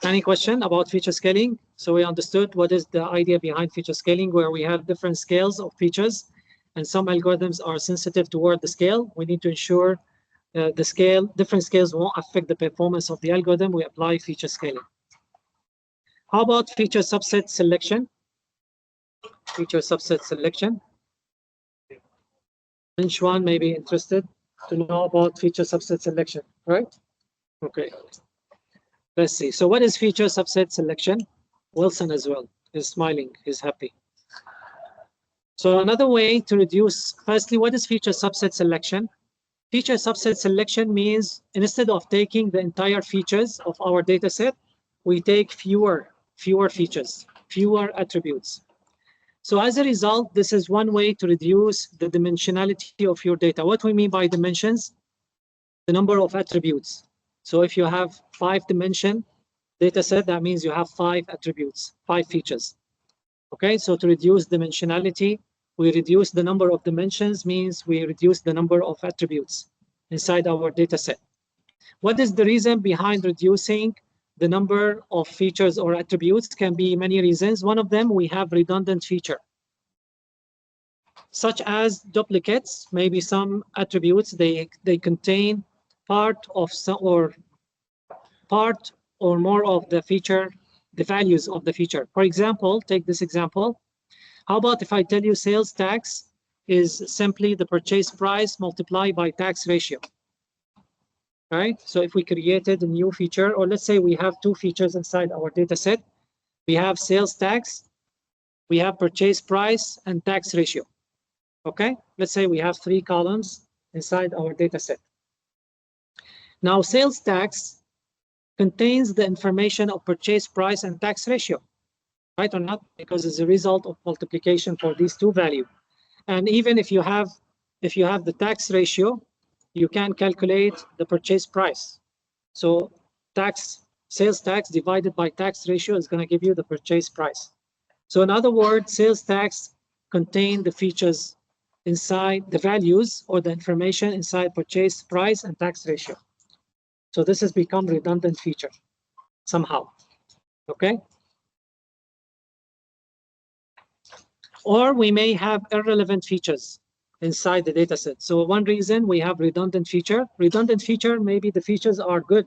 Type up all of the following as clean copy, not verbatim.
Any question about feature scaling? So we understood what is the idea behind feature scaling, where we have different scales of features, and some algorithms are sensitive toward the scale. We need to ensure different scales won't affect the performance of the algorithm. We apply feature scaling. How about feature subset selection? Feature subset selection. Bench1 may be interested to know about feature subset selection, right? Okay. Let's see. So what is feature subset selection? Wilson as well is smiling. He's happy. So another way to reduce, firstly, what is feature subset selection? Feature subset selection means instead of taking the entire features of our data set, we take fewer features, fewer attributes. So as a result, this is one way to reduce the dimensionality of your data. What we mean by dimensions? The number of attributes. So if you have 5-dimension data set, that means you have 5 attributes, 5 features. Okay, so to reduce dimensionality, we reduce the number of dimensions, means we reduce the number of attributes inside our data set. What is the reason behind reducing the number of features or attributes? Can be many reasons. One of them, we have redundant feature, such as duplicates. Maybe some attributes, they contain part or more of the feature, the values of the feature. For example, take this example. How about if I tell you sales tax is simply the purchase price multiplied by tax ratio? Right? So if we created a new feature, or let's say we have 2 features inside our data set, we have sales tax, we have purchase price, and tax ratio. Okay? Let's say we have 3 columns inside our data set. Now, sales tax contains the information of purchase price and tax ratio, right or not? Because it's a result of multiplication for these 2 values. And even if you have the tax ratio, you can calculate the purchase price. So sales tax divided by tax ratio is going to give you the purchase price. So in other words, sales tax contain the features inside the values or the information inside purchase price and tax ratio. So this has become redundant feature somehow. Okay? Or we may have irrelevant features inside the data set. So one reason we have redundant feature. Redundant feature, maybe the features are good,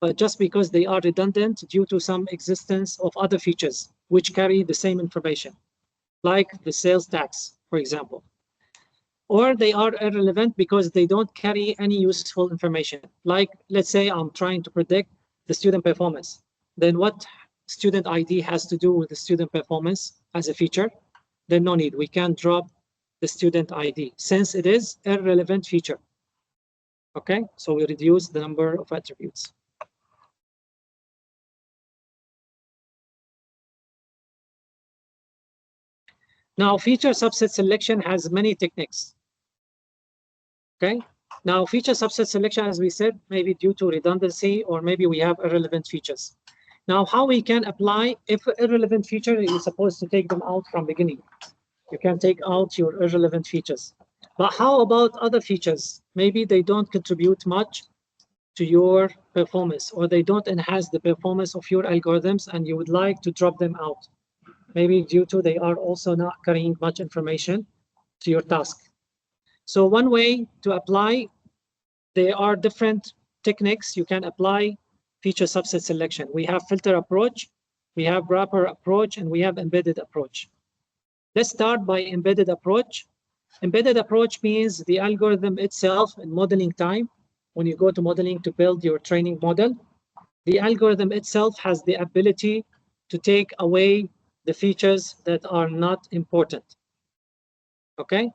but just because they are redundant due to some existence of other features which carry the same information, like the sales tax, for example. Or they are irrelevant because they don't carry any useful information. Like, let's say I'm trying to predict the student performance. Then what student ID has to do with the student performance as a feature? Then no need, we can drop the student ID since it is irrelevant feature. Okay, so we reduce the number of attributes. Now, feature subset selection has many techniques. Okay, now feature subset selection, as we said, maybe due to redundancy, or maybe we have irrelevant features. Now, how we can apply, if irrelevant feature, you're supposed to take them out from beginning. You can take out your irrelevant features. But how about other features? Maybe they don't contribute much to your performance, or they don't enhance the performance of your algorithms, and you would like to drop them out. Maybe due to they are also not carrying much information to your task. So one way to apply, there are different techniques you can apply feature subset selection. We have filter approach, we have wrapper approach, and we have embedded approach. Let's start by embedded approach. Embedded approach means the algorithm itself in modeling time. When you go to modeling to build your training model, the algorithm itself has the ability to take away the features that are not important. Okay,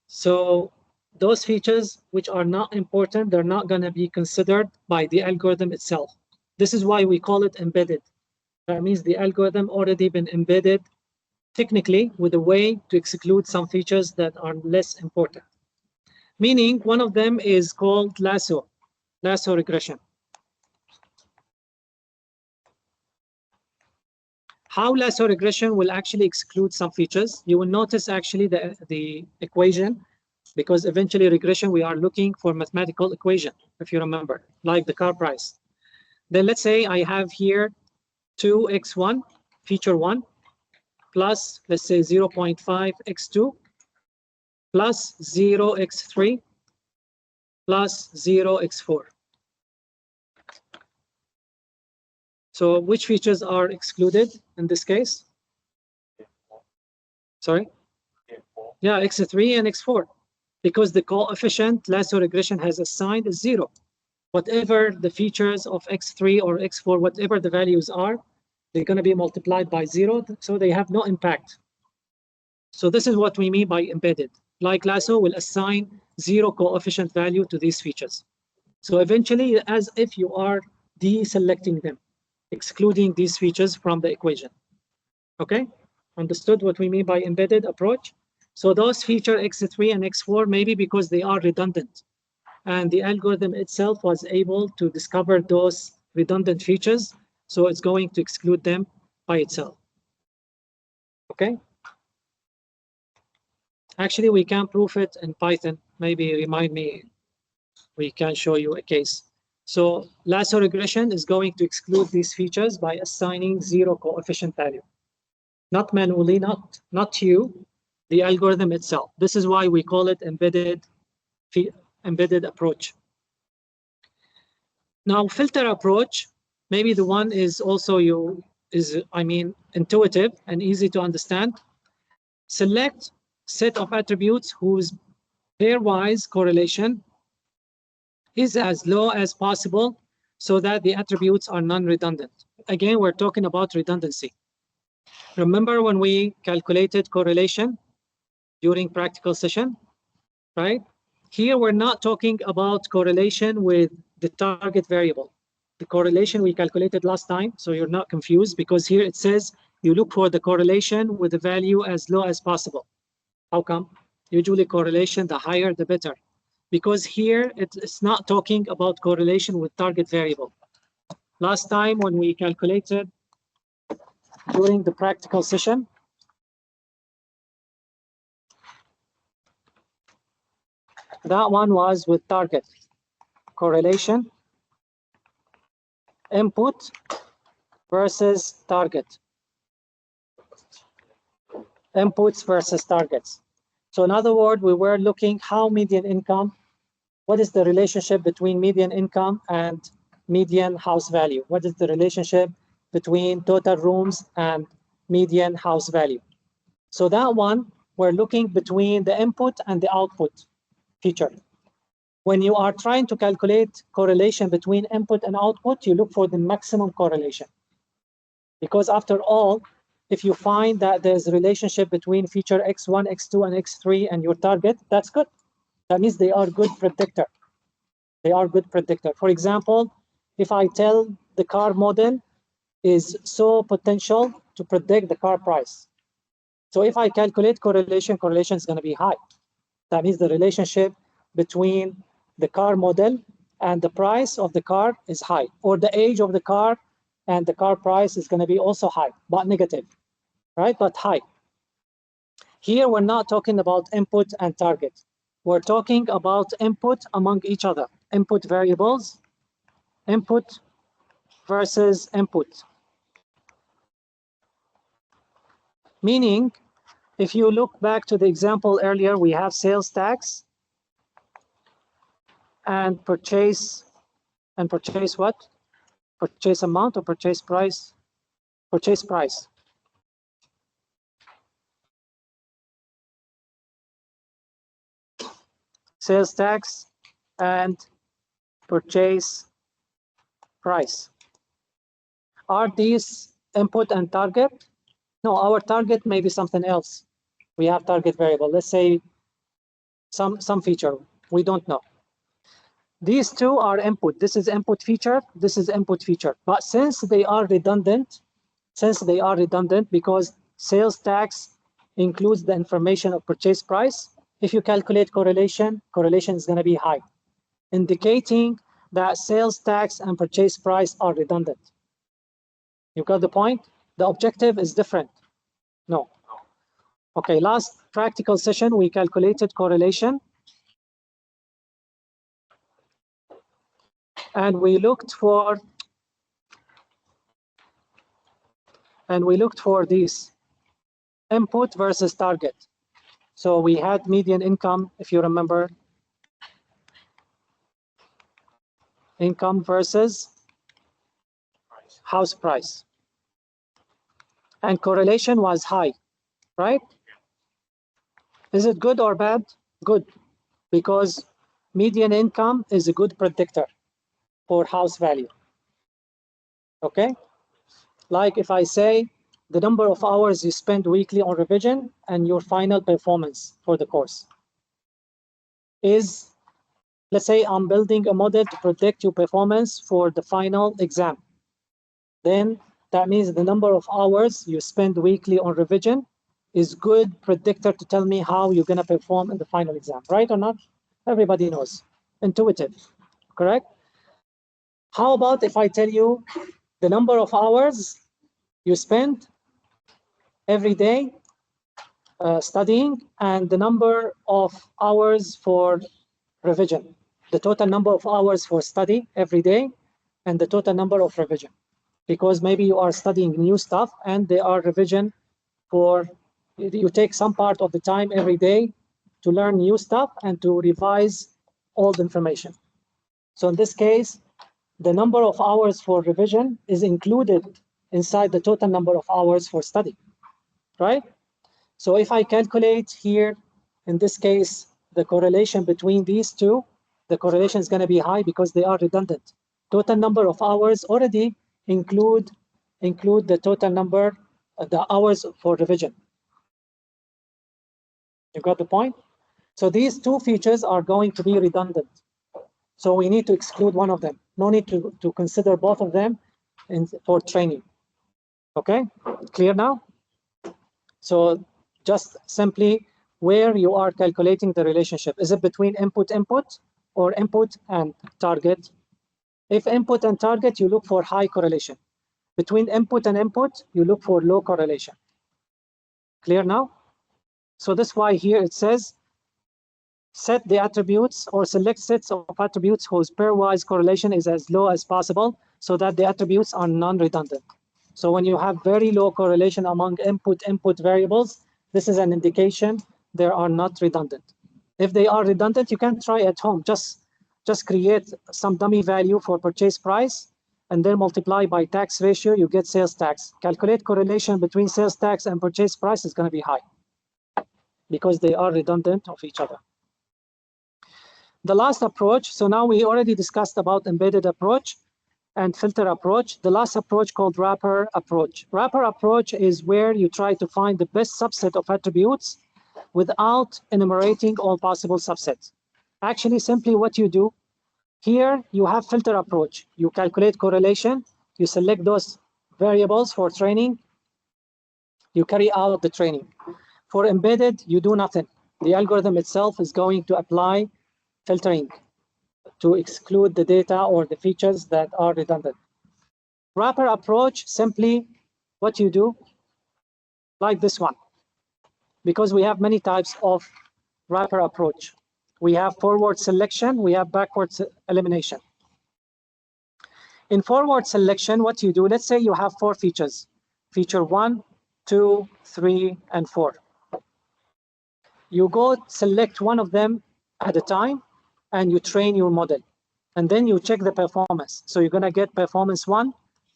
so those features which are not important, they're not going to be considered by the algorithm itself. This is why we call it embedded. That means the algorithm already been embedded technically with a way to exclude some features that are less important. Meaning one of them is called lasso regression. How lasso regression will actually exclude some features? You will notice actually the equation, because eventually regression, we are looking for mathematical equation, if you remember, like the car price. Then let's say I have here 2x1, feature 1, plus, let's say, 0.5 x2, plus 0x3, plus 0x4. So which features are excluded in this case? Sorry? Yeah, x3 and x4, because the coefficient lasso regression has assigned is 0. Whatever the features of x3 or x4, whatever the values are, they're going to be multiplied by 0, so they have no impact. So this is what we mean by embedded. Like lasso will assign 0 coefficient value to these features. So eventually, as if you are deselecting them, excluding these features from the equation. Okay, understood what we mean by embedded approach? So those feature x3 and x4 maybe because they are redundant, and the algorithm itself was able to discover those redundant features, so it's going to exclude them by itself. Okay. Actually, we can prove it in Python. Maybe remind me, we can show you a case. So lasso regression is going to exclude these features by assigning 0 coefficient value. Not manually, not you, the algorithm itself. This is why we call it embedded approach. Now, filter approach, maybe the one is also intuitive and easy to understand. Select set of attributes whose pairwise correlation is as low as possible so that the attributes are non-redundant. Again, we're talking about redundancy. Remember when we calculated correlation during practical session, right? Here, we're not talking about correlation with the target variable. The correlation we calculated last time, so you're not confused, because here it says you look for the correlation with the value as low as possible. How come? Usually correlation, the higher, the better. Because here it's not talking about correlation with target variable. Last time when we calculated during the practical session, that one was with target. Correlation, input versus target. Inputs versus targets. So in other words, we were looking how median income, what is the relationship between median income and median house value? What is the relationship between total rooms and median house value? So that one, we're looking between the input and the output feature. When you are trying to calculate correlation between input and output, you look for the maximum correlation. Because after all, if you find that there's a relationship between feature x1, x2, and x3 and your target, that's good. That means they are good predictor. They are good predictor. For example, if I tell the car model is so potential to predict the car price. So if I calculate correlation, correlation is going to be high. That means the relationship between the car model and the price of the car is high, or the age of the car and the car price is going to be also high, but negative, right? But high. Here, we're not talking about input and target. We're talking about input among each other, input variables, input versus input. Meaning, if you look back to the example earlier, we have sales tax and purchase what? Purchase amount or purchase price? Purchase price. Sales tax and purchase price. Are these input and target? No, our target may be something else. We have target variable. Let's say some feature. We don't know. These two are input. This is input feature. This is input feature. But since they are redundant, because sales tax includes the information of purchase price, if you calculate correlation, correlation is going to be high, indicating that sales tax and purchase price are redundant. You got the point? The objective is different. No. Okay, last practical session, we calculated correlation. And we looked for and we looked for these input versus target. So we had median income, if you remember, income versus house price. And correlation was high, right? Is it good or bad? Good, because median income is a good predictor for house value. Okay? Like if I say the number of hours you spend weekly on revision and your final performance for the course is, let's say I'm building a model to predict your performance for the final exam. Then that means the number of hours you spend weekly on revision is good predictor to tell me how you're going to perform in the final exam, right or not? Everybody knows. Intuitive, correct? How about if I tell you the number of hours you spend every day studying and the number of hours for revision, the total number of hours for study every day and the total number of revision, because maybe you are studying new stuff and they are revision for, you take some part of the time every day to learn new stuff and to revise old information. So in this case, the number of hours for revision is included inside the total number of hours for study, right? So if I calculate here, in this case, the correlation between these two, the correlation is going to be high because they are redundant. Total number of hours already include the total number, the hours for revision. You got the point? So these two features are going to be redundant. So we need to exclude one of them. No need to consider both of them for training. Okay, clear now? So just simply where you are calculating the relationship. Is it between input or input and target? If input and target, you look for high correlation. Between input and input, you look for low correlation. Clear now? So that's why here it says, set the attributes or select sets of attributes whose pairwise correlation is as low as possible so that the attributes are non-redundant. So when you have very low correlation among input variables, this is an indication they are not redundant. If they are redundant, you can try at home. Just create some dummy value for purchase price and then multiply by tax ratio, you get sales tax. Calculate correlation between sales tax and purchase price is going to be high because they are redundant of each other. The last approach, so now we already discussed about embedded approach and filter approach. The last approach called wrapper approach. Wrapper approach is where you try to find the best subset of attributes without enumerating all possible subsets. Actually, simply what you do, here you have filter approach. You calculate correlation, you select those variables for training, you carry out the training. For embedded, you do nothing. The algorithm itself is going to apply filtering to exclude the data or the features that are redundant. Wrapper approach, simply what you do, like this one, because we have many types of wrapper approach. We have forward selection, we have backward elimination. In forward selection, what you do, let's say you have 4 features, feature 1, 2, 3, and 4. You go select one of them at a time and you train your model. And then you check the performance. So you're going to get performance 1,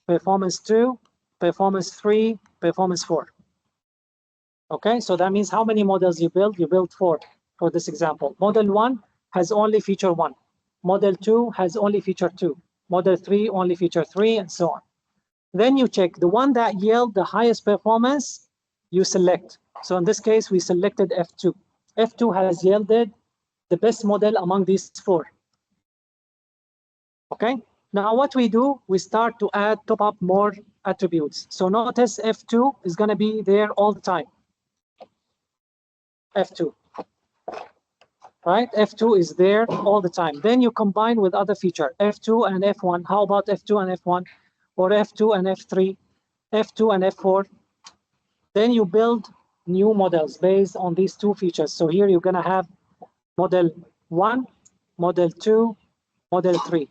performance 2, performance 3, performance 4. Okay, so that means how many models you build? You build 4 for this example. Model 1 has only feature 1. Model 2 has only feature 2. Model 3 only feature 3, and so on. Then you check the one that yield the highest performance, you select. So in this case, we selected F2. F2 has yielded the best model among these 4. Okay, now what we do, we start to add, top up more attributes. So notice F2 is going to be there all the time. F2, right? F2 is there all the time. Then you combine with other feature, F2 and F1. How about F2 and F1? Or F2 and F3, F2 and F4. Then you build new models based on these 2 features. So here you're going to have model 1, model 2, model 3.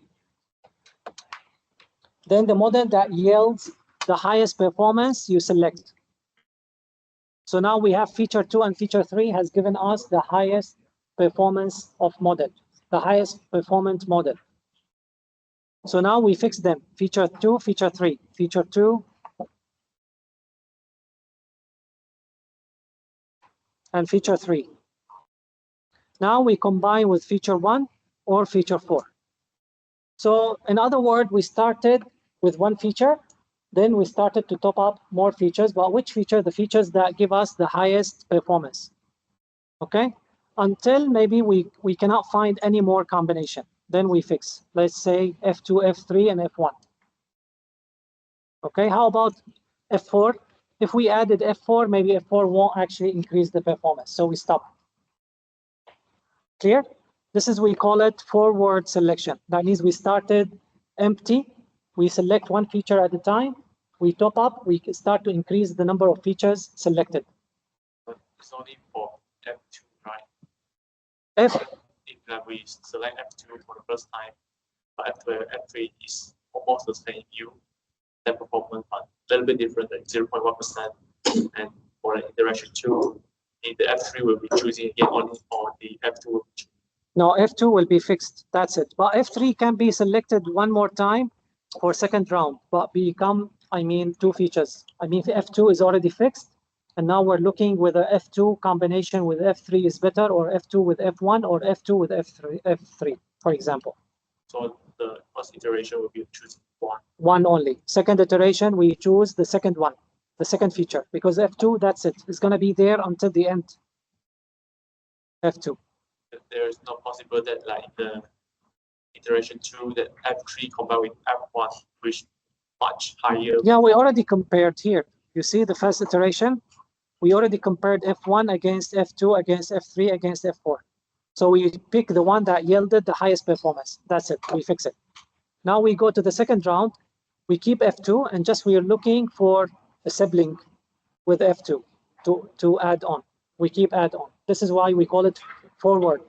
Then the model that yields the highest performance, you select. So now we have feature 2 and feature 3 has given us the highest performance of model, the highest performance model. So now we fix them, feature 2, feature 3, feature 2, and feature 3. Now we combine with feature 1 or feature 4. So in other words, we started with one feature, then we started to top up more features, but which feature? The features that give us the highest performance, okay? Until maybe we cannot find any more combination. Then we fix, let's say F2, F3, and F1. Okay, how about F4? If we added F4, maybe F4 won't actually increase the performance, so we stop. Clear? This is, we call it forward selection. That means we started empty, we select one feature at a time, we top up, we start to increase the number of features selected. But it's only for F2, right? If we select F2 for the first time, but after F3 is almost the same view, that performance but a little bit different, like 0.1%. And for the interaction 2, the F3 will be choosing again only, or the F2 will be choosing. No, F2 will be fixed, that's it. But F3 can be selected one more time for second round, but become, two features. F2 is already fixed, and now we're looking whether F2 combination with F3 is better, or F2 with F1, or F2 with F3, for example. So the first iteration will be choosing one. One only. Second iteration, we choose the second one, the second feature, because F2, that's it. It's going to be there until the end. F2. There is no possible that like the iteration 2 that F3 combined with F1 which much higher. Yeah, we already compared here. You see the first iteration, we already compared F1 against F2 against F3 against F4. So we pick the one that yielded the highest performance. That's it, we fix it. Now we go to the second round, we keep F2 and just we are looking for a sibling with F2 to add on. We keep add on. This is why we call it forward.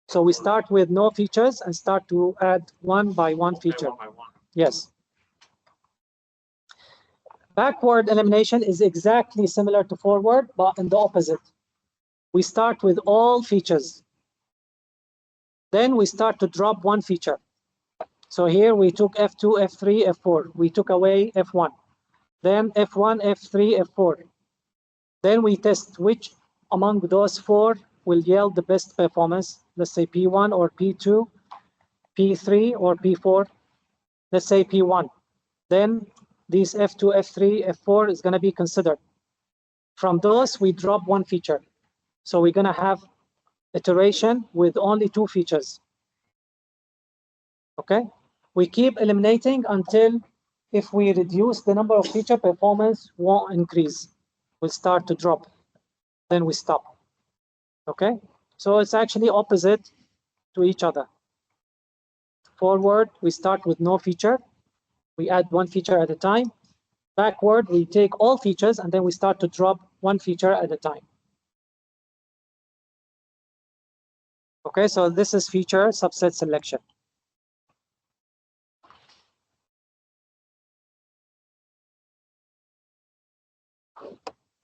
So we start with no features and start to add one by one feature. One by one. Yes. Backward elimination is exactly similar to forward, but in the opposite. We start with all features. Then we start to drop one feature. So here we took F2, F3, F4. We took away F1. Then F1, F3, F4. Then we test which among those four will yield the best performance. Let's say P1 or P2, P3 or P4. Let's say P1. Then these F2, F3, F4 is going to be considered. From those, we drop one feature. So we're going to have iteration with only two features. Okay? We keep eliminating until if we reduce the number of feature, performance won't increase. Will start to drop. Then we stop. Okay? So it's actually opposite to each other. Forward, we start with no feature. We add one feature at a time. Backward, we take all features and then we start to drop one feature at a time. Okay, so this is feature subset selection.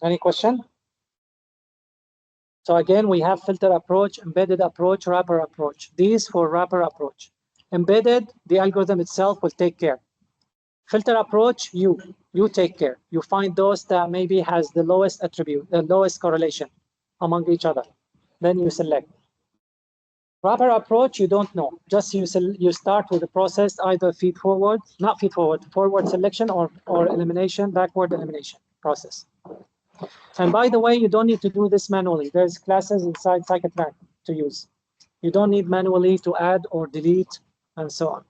Any question? So again, we have filter approach, embedded approach, wrapper approach. These for wrapper approach. Embedded, the algorithm itself will take care. Filter approach, you take care. You find those that maybe has the lowest attribute, the lowest correlation among each other. Then you select. Wrapper approach, you don't know. Just you start with the process, either forward selection or elimination, backward elimination process. And by the way, you don't need to do this manually. There's classes inside Scikit-Learn to use. You don't need manually to add or delete and so on.